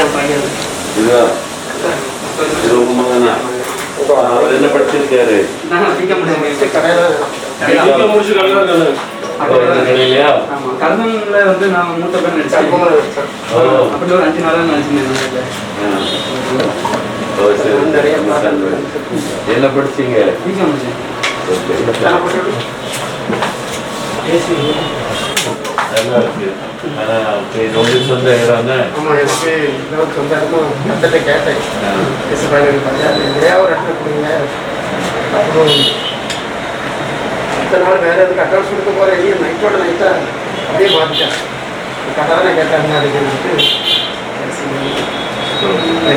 என் பையன். இதுதான் இது உங்க மகனா? அவர் என்ன படிச்சிருக்காரு? நான் பிகாம் முடிச்சிருக்கேன். முடிச்சு இல்லையா? ஆமா, கர்ணன்ல வந்து நான் மூத்த பேர் நடிச்சேன். அப்படி ஒரு 5 நாளா நடிச்சிருந்தேன். என்ன படிச்சீங்க? பிகாம் முடிச்சேன். நல்லா இருக்கு. உங்களுக்கு சொந்த இடம் தான்? ஆமாம், எனக்கு இன்னொரு சொந்த இடமும் கத்திட்ட கேட்டேன். நிறையா ஒரு இடத்துல கொடுங்க. அப்புறம் இத்தனை நாள் வேறு எதுக்கு அட்வான்ஸ் கொடுக்க போகிற இல்லையே, நைட்டோட நைட்டாக அப்படியே மாற்றிட்டேன். கட்டாதானே கேட்டாங்க அடிக்கிறதுக்கு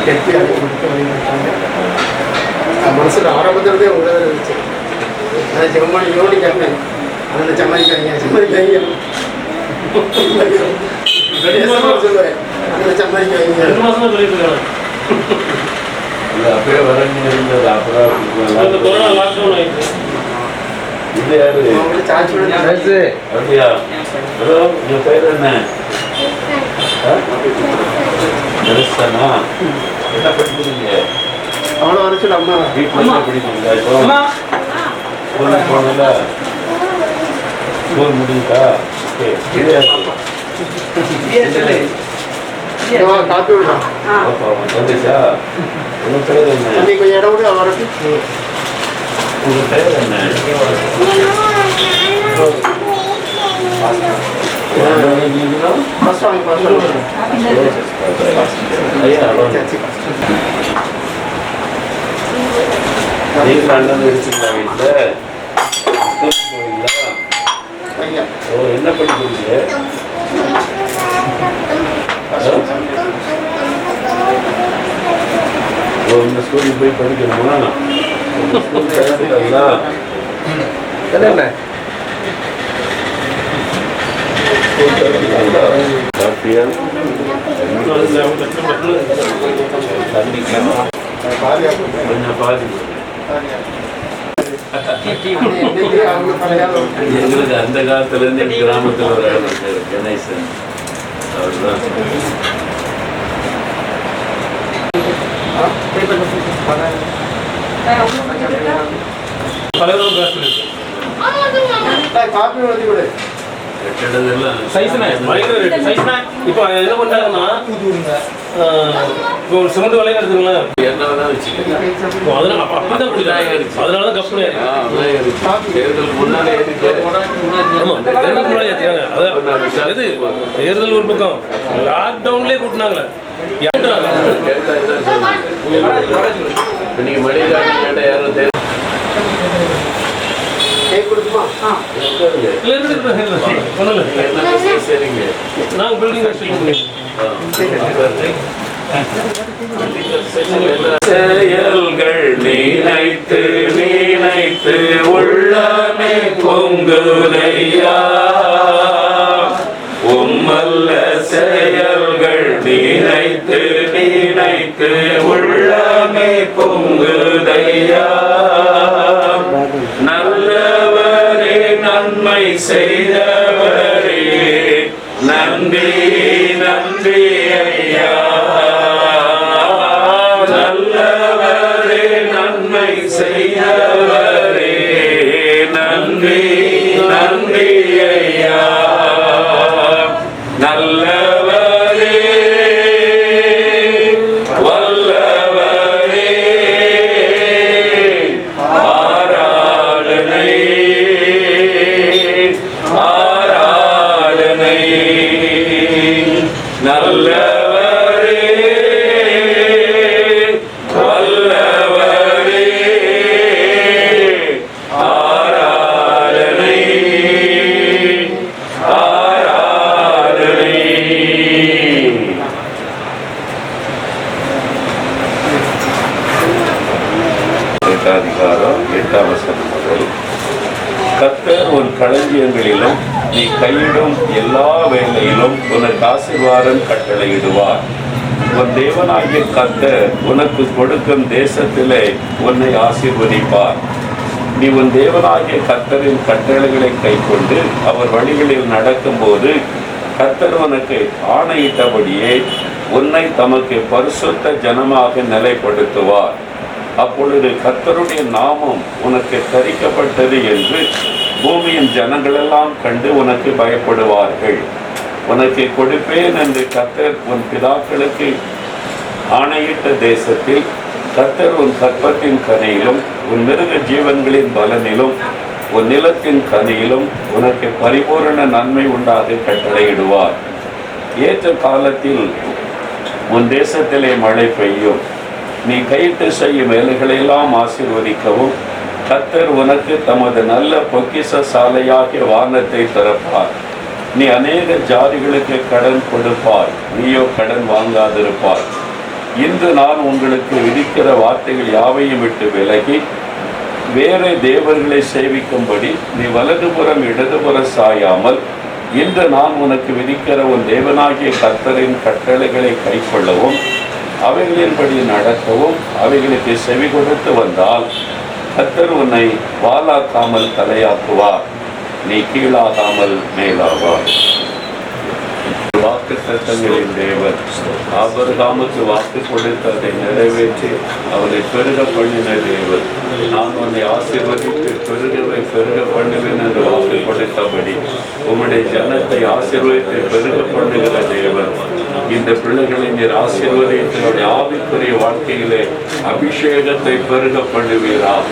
கெட்டி அடி கொடுத்து வாங்கிட்டாங்க. மனசில் ஆரம்பத்திலே உங்களை இருந்துச்சு. அதை செம்மணி யோனி கேட்பேன், அந்த சம்மாதிக்காதீங்க சம்மாதிக்காதீங்க சொல்லுவேன், அந்த சம்மாதிக்காதீங்க. 2 மாசமா சொல்லிட்டு இருக்காங்க. அப்பயே வரணும் இருந்தது. அப்புறம் இந்த கொரோனா லாக்டவுன் ஆயிடுச்சு. இது யாரு? அவங்களுக்கு சார்ஜ் பண்ணி அப்படியா? ஹலோ, உங்க பேர் என்ன? நெரிசனா? என்ன படிக்கிறீங்க? அவ்வளோ வரைக்கும் அம்மா வீட்டில் என்ன படிக்கிறீங்க? இப்போ ஸ்கூலுக்கு போனல? ஸ்கூல் முடியுதா? ஓகே. இது காப்பி விடுறோம். வந்துச்சா? உங்க பேர் என்ன? அன்னைக்கு கொஞ்சம் இடம் விட வரட்டு. உங்க பேர் என்ன? நீங்களும் ஃபர்ஸ்ட் வாங்கி ஃபர்ஸ்ட் ஐயா நீங்க அண்ணன் இருக்கீங்களா வீட்டில்? போவீங்களா? ஐயா ஓ, என்ன படிக்கிறீங்க? ஓ, இந்த ஸ்கூலுக்கு போய் படிக்கணுமா? ஸ்கூல் கிடைச்சிங்களா? என்ன சாப்பிட்டியா? தண்ணிக்கலாம் கொஞ்சம் பாதி. எங்களுக்கு அந்த காலத்துல இருந்து எங்க கிராமத்துல ஒரு ஆள் இருக்காரு, கணேசன். அவர்தான் தலைவரும் பேச இருக்கு. காப்பி எழுதி கொடு. கெட்டதெல்லாம் சைஸ்ண்ணே, பயங்கர ரேட். சைஸ்ண்ணே, இப்போ என்ன பண்ணாங்கன்னா இப்போ ஒரு சிமெண்ட் விலையை எடுத்துங்களேன். என்னதான் வச்சுக்கோங்க. அதனால அப்படிதான் குடிக்கிறாங்க. அதனால தான் கப்பு தேர்தல் முன்னாலே ஏறிட்டு ஆமா, தேர்தல் முன்னாடி ஏற்றிக்காங்க. அதான் இது தேர்தல் ஒரு பக்கம், லாக்டவுன்லேயே கூட்டினாங்களே. நீங்க மளிகை கேட்ட யாரும் கேக் கொடுக்குமா? சரிங்க. நாங்கள் பில்டிங் செயல்கள் நினைத்து நினைத்து உள்ளமே பொங்குதையா, உம்மல்ல செயல்கள் நினைத்து நினைத்து உள்ளமே பொங்குதையா, நல்லவரே நன்மை செய்தவரே நன்றி நன்றி ஐயா, நல்லவரே நன்மை செய்தவரே நன்றி நன்றி ஐயா, நல்லவரே வல்லவரே ஆராதனை ஆராதனை, நல்லவரே வல்லவரே ஆராதனை ஆராதனை. அதிகாரம் 8ஆம் வசனம் முதல். கர்த்தர் உன் களஞ்சியங்களிலும் நீ கையிடும் எல்லா வேலையிலும் உனக்கு ஆசீர்வாதம் கட்டளையிடுவார். உன் தேவனாகிய கர்த்தர் உனக்கு கொடுக்கும் தேசத்திலே உன்னை ஆசீர்வதிப்பார். நீ உன் தேவனாகிய கர்த்தரின் கட்டளைகளை கைக்கொண்டு அவர் வழிகளில் நடக்கும்போது கர்த்தர் உனக்கு ஆணையிட்டபடியே உன்னை தமக்கு பரிசுத்த ஜனமாக நிலைப்படுத்துவார். அப்பொழுது கர்த்தருடைய நாமம் உனக்கு தரிக்கப்பட்டது என்று பூமியின் ஜனங்களெல்லாம் கண்டு உனக்கு பயப்படுவார்கள். உனக்கு கொடுப்பேன் என்று கர்த்தர் உன் பிதாக்களுக்கு ஆணையிட்ட தேசத்தில் கர்த்தர் உன் கற்பத்தின் கனியிலும் உன் மிருக ஜீவன்களின் பலனிலும் உன் நிலத்தின் கனியிலும் உனக்கு பரிபூரண நன்மை உண்டாக கட்டளையிடுவார். ஏற்ற காலத்தில் உன் தேசத்திலே மழை பெய்யும். நீ கையிட்டு செய்யும் வேலைகளெல்லாம் ஆசீர்வதிக்கவும் கர்த்தர் உனக்கு தமது நல்ல பொக்கிஷ சாலையாகிய வானத்தை திறப்பார். நீ அநேக ஜாதிகளுக்கு கடன் கொடுப்பாய், நீயோ கடன் வாங்காதிருப்பாய். இன்று நான் உங்களுக்கு விதிக்கிற வார்த்தைகள் யாவையும் விட்டு விலகி வேறு தேவர்களை சேவிக்கும்படி நீ வலதுபுறம் இடதுபுற சாயாமல் இன்று நான் உனக்கு விதிக்கிற உன் தேவனாகிய கர்த்தரின் கட்டளைகளை கைக்கொள்ளவும் அவைகளின்படி நடக்கவும் அவைகளுக்கு செவி கொடுத்து வந்தால் கர்த்தர் உன்னை வாலாக்காமல் தலையாக்குவார், நீ கீழாகாமல் மேலாவார். வாக்கு தத்தங்களின் தேவன் ஆபிரகாமுக்கு வாக்கு கொடுத்து அதை நிறைவேற்றி அவரை பெருக பண்ணின தேவன். நான் உன்னை ஆசீர்வதித்து பெருக பண்ணுவேன் என்று வாக்கு கொடுத்தபடி உம்முடைய ஜனத்தை ஆசீர்வதித்து பெருக பண்ணுகிற தேவன். இந்த பிள்ளைகளை நீர் ஆசீர்வதித்து ஆவிக்குரிய வாழ்க்கையிலே அபிஷேகத்தை பெருக பண்ணுவீராக,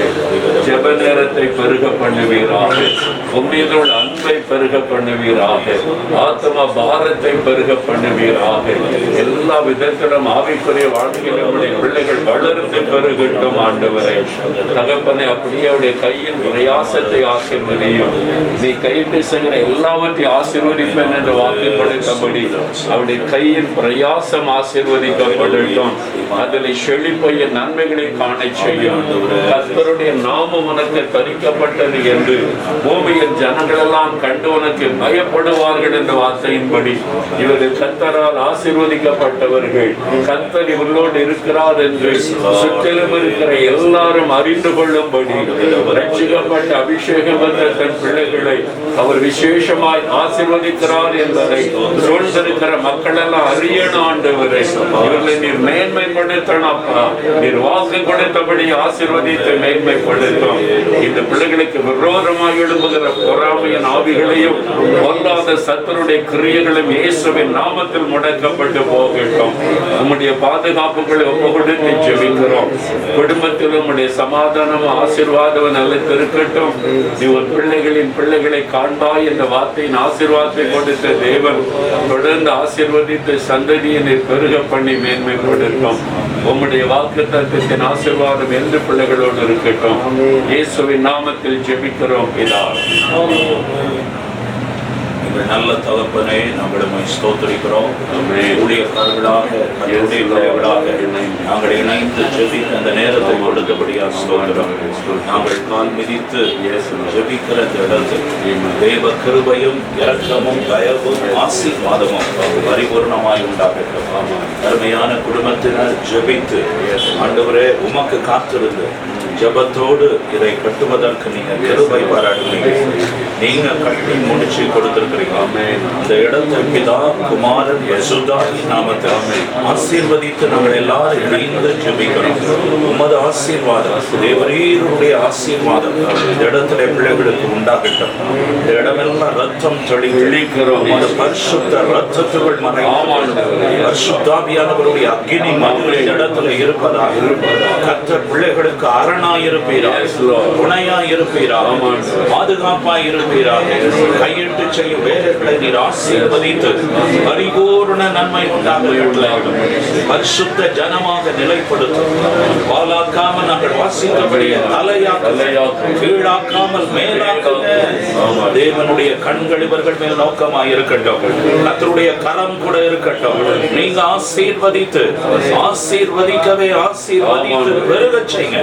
ஜெப நேரத்தை பெருக பண்ணுவீராக, உம்மீதோட அன்பை பெருக பண்ணுவீராக, ஆத்ம பாரத்தை பெருக பண்ணுவீராக. எல்லா விதத்திலும் ஆவிக்குரிய வாழ்க்கையில் நம்முடைய பிள்ளைகள் வளர்ந்து பெருகட்டும். ஆண்டவரே தகப்பனை அப்படியே அவருடைய கையின் பிரயாசத்தை ஆசீர்வதியும். நீ கையிட்டு செய்கிற எல்லாவற்றையும் ஆசீர்வதிப்பேன் என்று வாக்கு கொடுத்தபடி அவருடைய கையின் பிரயாசம் ஆசீர்வதிக்கப்படட்டும். அதில் செழிப்பையின் நன்மைகளை காண செய்யும். கர்த்தருடைய நாமம் உனக்கு தரிக்கப்பட்டது என்று பூமியின் ஜனங்களெல்லாம் கண்டு உனக்கு பயப்படுவார்கள் என்ற வார்த்தையின்படி இவர்கள் கர்த்தரால் ஆசீர்வதிக்கப்பட்டவர்கள். கர்த்தர் இவர்களோடு இருக்கிறார் என்று சுற்றிலும் இருக்கிற எல்லாரும் அறிந்து கொள்ளும்படி ரட்சிக்கப்பட்ட அபிஷேகம் பெற்ற தன் பிள்ளைகளை அவர் விசேஷமாய் ஆசீர்வதிக்கிறார் என்பதை சூழ்ந்திருக்கிற மக்கள் எல்லாம் அறியணும். ஆண்டவரே இவர்களை நீர் மேன்மைப்படுத்தணப்பா, நீர் வாக்கு கொடுத்தபடி ஆசீர்வதித்து மேன்மைப்படுத்தும். இந்த பிள்ளைகளுக்கு விரோதமாக எழும்புகிற பொறாமையின் ஆவிகளையும் பொல்லாத சத்துருடைய கிரியைகளும் இயேசுவின் நாமத்தில் முடக்கப்பட்டு போகட்டும். உம்முடைய பாதுகாப்புகளை ஒப்புக்கொடுத்து ஜெபிக்கிறோம். குடும்பத்தில் உம்முடைய சமாதானம் ஆசீர்வாதம் நிலைத்திருக்கட்டும். நீ ஒரு பிள்ளைகளை காண்பாய் என்ற வார்த்தையின் ஆசீர்வாதத்தை கொடுத்த தேவன் தொடர்ந்து ஆசீர்வதித்து சந்ததியை நீர் பெருக பண்ணி மேன்மைப்படுத்தும். உம்முடைய வாக்குத்தத்தத்தின் ஆசீர்வாதம் எந்த பிள்ளைகளோடு இருக்கட்டும். இயேசுவின் நாமத்தில் ஜெபிக்கிறோம் பிதா. நல்ல தகப்பனே, நம்மளும் ஸ்தோத்திரிக்கிறோம். ஊழியக்காரர்களாக நாங்கள் இணைந்து ஜெபிக்க அந்த நேரத்தை கொடுத்தபடியாக ஸ்தோத்திரம். நாங்கள் கால் மிதித்து ஜெபிக்கிற இடத்தில் தேவ கிருபையும் இரக்கமும் தயவும் ஆசீர்வாதமும் பரிபூர்ணமாய் உண்டாகட்டும். அருமையான குடும்பத்தினர் ஜெபித்து ஆண்டவரே உமக்கு காத்திருந்து ஜபத்தோடு இதை கட்டுவதற்கு நீங்க கிருபை பாராட்டுவீங்க. நீங்க கட்டி முடிச்சு கொடுத்திருக்கிறீங்க. அந்த இடத்தை பிதா குமாரன் யேசுதாவின் நாமத்தில் ஆசீர்வதித்து நாங்கள் எல்லாரும் இணைந்து ஜெபிக்கிறோம். உமது ஆசீர்வாதம், தேவரீருடைய ஆசீர்வாதம் இந்த இடத்துல பிள்ளைகளுக்கு உண்டாகட்டும். இந்த இடமெல்லாம் ரத்தம் தெளிக்கிறோம். இந்த பரிசுத்த ரத்தத்துக்குள் பரிசுத்தாவியானவருடைய அக்கினி மது இடத்துல இருப்பதாக கர்த்தர் பிள்ளைகளுக்கு அரணாயிருப்பீராக, துணையாயிருப்பீராக, பாதுகாப்பாயிருப்பீராக. கையிட்டு செய்யும் வேலைகளை நீர் ஆசீர்வதித்து பரிபூர்ண நன்மை உண்டாக பரிசுத்த ஜனமாக நிலைப்படுத்தும். பாலாக்காமல் நாங்கள் வாசித்தபடியே தலையாக்க கீழாக்காமல் மேலாக்க தேவனுடைய கண்கள் இவர்கள் மேல் நோக்கமாக இருக்கட்டும். கர்த்தருடைய கரம் கூட இருக்கட்டும். நீங்க ஆசீர்வதித்து ஆசீர்வதிக்கவே ஆசீர்வதித்து பெருகச் செய்யுங்க.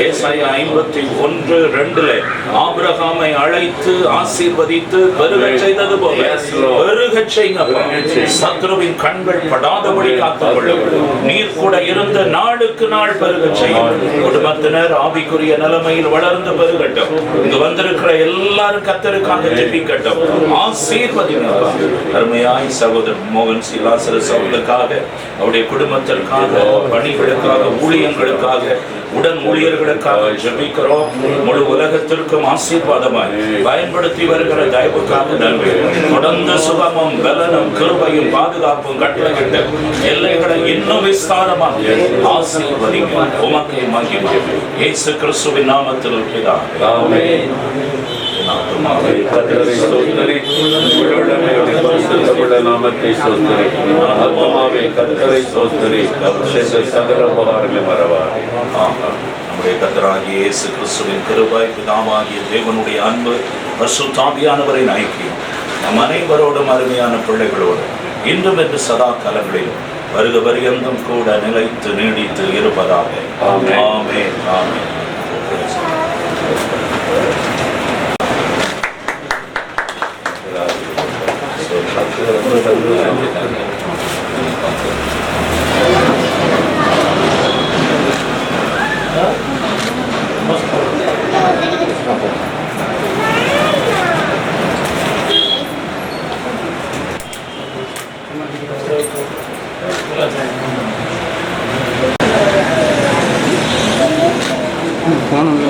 ஏசாயா 51:2 ஆபிரகாமை அழைத்து ஆசீர்வதித்து பெருகச் செய்தது போல பெருகச் செய்யுங்கப்பா. சத்ருவின் கண்கள் படாதபடி காத்துக்கொள்ளும். நீர் கூட இருந்த நாளுக்கு நாள் பெருகச் செய்யும். குடும்பத்தினர் ஆவிக்குரிய நிலைமையில் வளர்ந்து பெருகட்டும். இங்கு வந்திருக்கிற எல்லாரும் கர்த்தருக்காக ஜெபிக்கட்டும். ஆசீர்வதிங்கப்பா. அருமையாய் சகோதரர் மோகன் சிலாசரஸ் அவர்களுக்காக, அவருடைய குடும்பத்திற்காக, பணிகளுக்காக, ஊழியங்களுக்காக, உடன் ஊழியர்களுக்காக ஜெபிக்கிறோம். முழு உலகத்திற்கும் ஆசீர்வாதமாய் பயன்படுத்தி வருகிற தயவுக்காக நன்றி. தொடர்ந்து சுகமும் பலனும் கிருபையும் பாதுகாப்பும் கட்டளையிட்டு எல்லைகளை இன்னும் விஸ்தாரமாக ஆசீர்வதிங்க. உமக்கே மகிமை. இயேசு கிறிஸ்துவின் நாமத்தில் பிதாவே. ஆமென். நாமத்தை சோதரி ஆத்மாவே கர்த்தரை சோதரி சகல உபகாரங்களை மறவாதே. நம்முடைய கர்த்தராகிய இயேசு கிறிஸ்துவின் கிருபை, பிதாவாகிய தேவனுடைய அன்பு, பரிசுத்த ஆவியானவரின் ஐக்கியம் நம் அனைவரோடும் அருமையான பிள்ளைகளோடு இன்றும் என்று சதா காலங்களிலும் வருக பரியந்தம் கூட நிலைத்து நீடித்து இருப்பதாக. ஆமென். ஆமென். ஆமென்.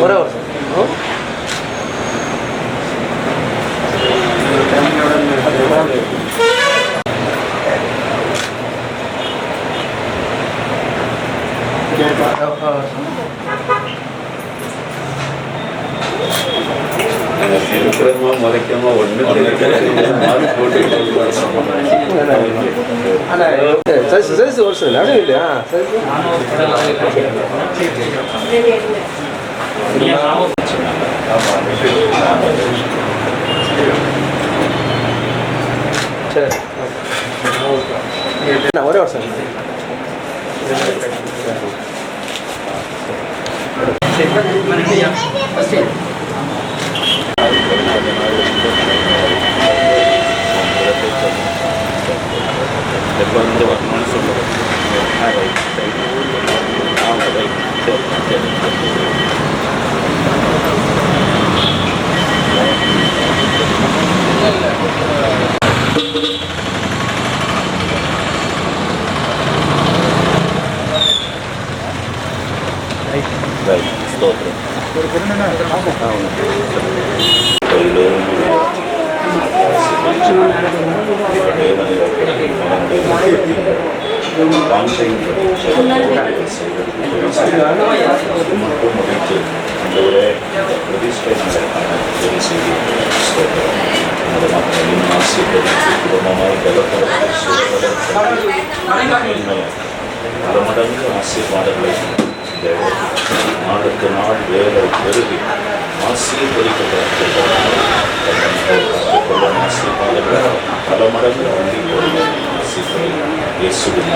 ஒரே இருக்கிறமா மறைக்காம ஒண்ணு சைஸ் வருஷம் அப்படியே இல்லையா? சரி ஒரே வருஷம் ஆசீர்வாதங்களை நாளுக்கு நாள் வேலை பெருகி ஆசீர்வதிக்கப்பட்ட ஆசீர்வாதங்களை பல மடங்கு அள்ளி போடுவோம். இயேசுவின்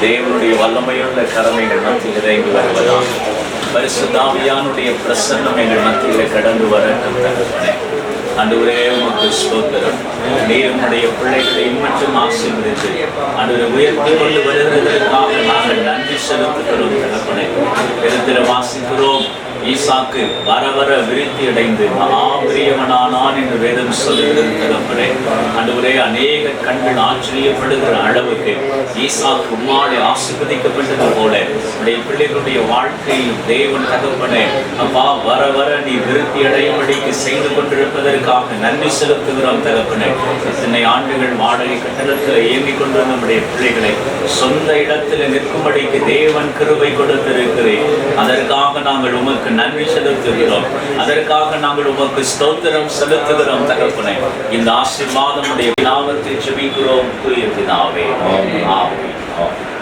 தேவனுடைய வல்லமையுள்ள கரம் எங்கள் மத்தியில் இறங்கி வருவதால் பரிசுத்த ஆவியானுடைய பிரசன்னம் எங்கள் மத்தியில் கடந்து வரட்டும். ஆண்டவரே உமக்கு ஸ்தோத்திரம். நீர் உம்முடைய பிள்ளைகளை மட்டும் ஆசீர்வதித்து ஆண்டவரை உயர்த்தி கொண்டு வருகிறதற்காக நாங்கள் நன்றி செலுத்துகிறோம். தகப்பனே, பெருத்திர வாசிக்கிறோம். ஈசாக்கு வர வர விருத்தி அடைந்து மகாபிரியவனானான் என்று வேதம் சொல்லுகிறது. தகப்பனே, ஆண்டவரே, அநேக கண்கள் ஆச்சரியப்படுகிற அளவுக்கு ஈசாக்கு உம்மாலே ஆசீர்வதிக்கப்பட்டது போல உடைய பிள்ளைகளுடைய வாழ்க்கையில் தேவன் தகப்பனே அப்பா வர வர நீ விருத்தி அடையும்படிக்கு செய்து கொண்டிருப்பதற்காக நன்றி செலுத்துகிறோம். தகப்பனே, இத்தனை ஆண்டுகள் வாடகை கட்டணத்தில் இயங்கிக் கொண்டு நம்முடைய பிள்ளைகளை சொந்த இடத்தில் நிற்கும்படிக்கு தேவன் கிருபை கொடுத்திருக்கிறேன். அதற்காக நாங்கள் உமக்கு நன்றி செலுத்துகிறோம். அதற்காக நாங்கள் உமக்கு ஸ்தோத்திரம் செலுத்துகிறோம். தகப்பனே, இந்த ஆசீர்வாதம் உடைய நாமத்தை ஜெபிக்கிறோம். தூய பிதாவே. ஆமென்.